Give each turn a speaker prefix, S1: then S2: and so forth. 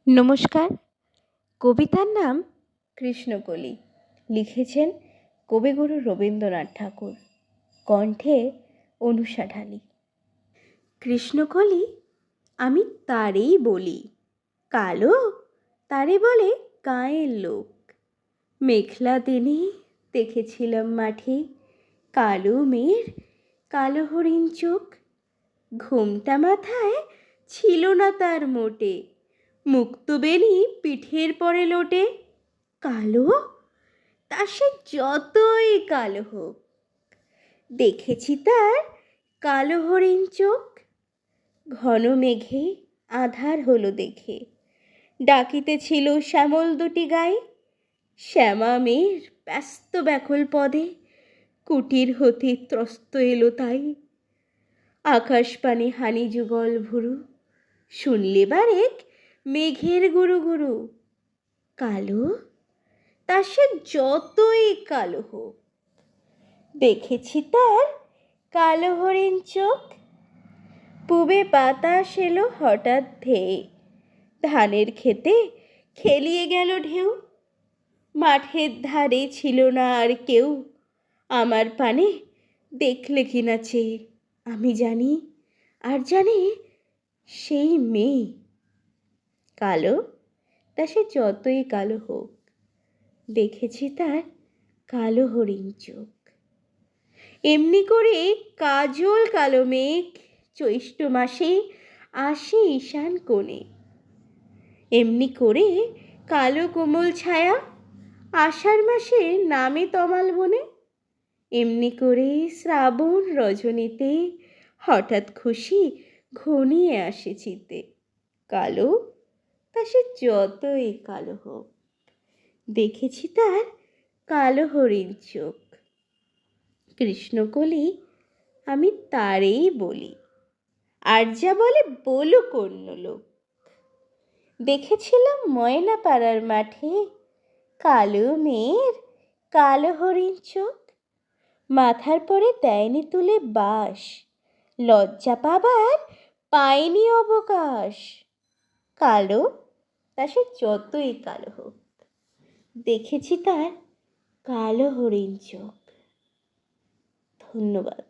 S1: নমস্কার। কবিতার নাম কৃষ্ণকলি। লিখেছেন কবিগুরু রবীন্দ্রনাথ ঠাকুর। কণ্ঠে অনুষা ঢালি। কৃষ্ণকলি আমি তারেই বলি, কালো তারে বলে গাঁয়ের লোক। মেঘলা দিনে দেখেছিলাম মাঠে কালো মেয়ের কালো হরিণ চোখ। ঘোমটা মাথায় ছিল না তার মোটে, মুক্ত বেনি পিঠের পরে লোটে। কালো তা সে যতই কালো হোক, দেখেছি তার কালো হরিণ চোখ। ঘন মেঘে আধার হলো দেখে, ডাকিতেছিল শ্যামল দুটি গায়ে। শ্যামা মেয়ের ব্যস্ত ব্যাকুল পদে, কুটির হতে ত্রস্ত এলো তাই। আকাশপানে হানি যুগল ভুরু, শুনলে বারেক মেঘের গুরু গুরু। কালো তা সে যতই কালো হোক, দেখেছি তার কালো হরিণ চোখ। পুবে বাতাস এলো হঠাৎ ধেয়ে, ধানের খেতে খেলিয়ে গেল ঢেউ। মাঠের ধারে ছিল না আর কেউ, আমার পানে দেখলে কিনা চেয়ে। আমি জানি আর জানি সেই মেয়ে। কালো তা সে যতই কালো হোক, দেখেছি তার কালো হরিণ চোখ। এমনি করে কাজল কালো মেঘ জ্যৈষ্ঠ মাসে আসে ঈশান কোণে। এমনি করে কালো কোমল ছায়া আষাঢ় মাসে নামে তমাল বনে। এমনি করে শ্রাবণ রজনীতে হঠাৎ খুশি ঘনিয়ে আসে চিতে। কালো তা সে যতই কালো হোক, দেখেছি তার কালো হরিণ চোখ। কৃষ্ণকলি আমি তারেই বলি, আর যা বলে বলুক অন্য লোক। দেখেছিলাম ময়না পাড়ার মাঠে কালো মেয়ের কালো হরিণ চোখ। মাথার পরে দেয়নি তুলে বাস, লজ্জা পাবার পায়নি অবকাশ। কালো তা সে যতই কালো হোক, দেখেছি তার কালো হরিণ চোখ। ধন্যবাদ।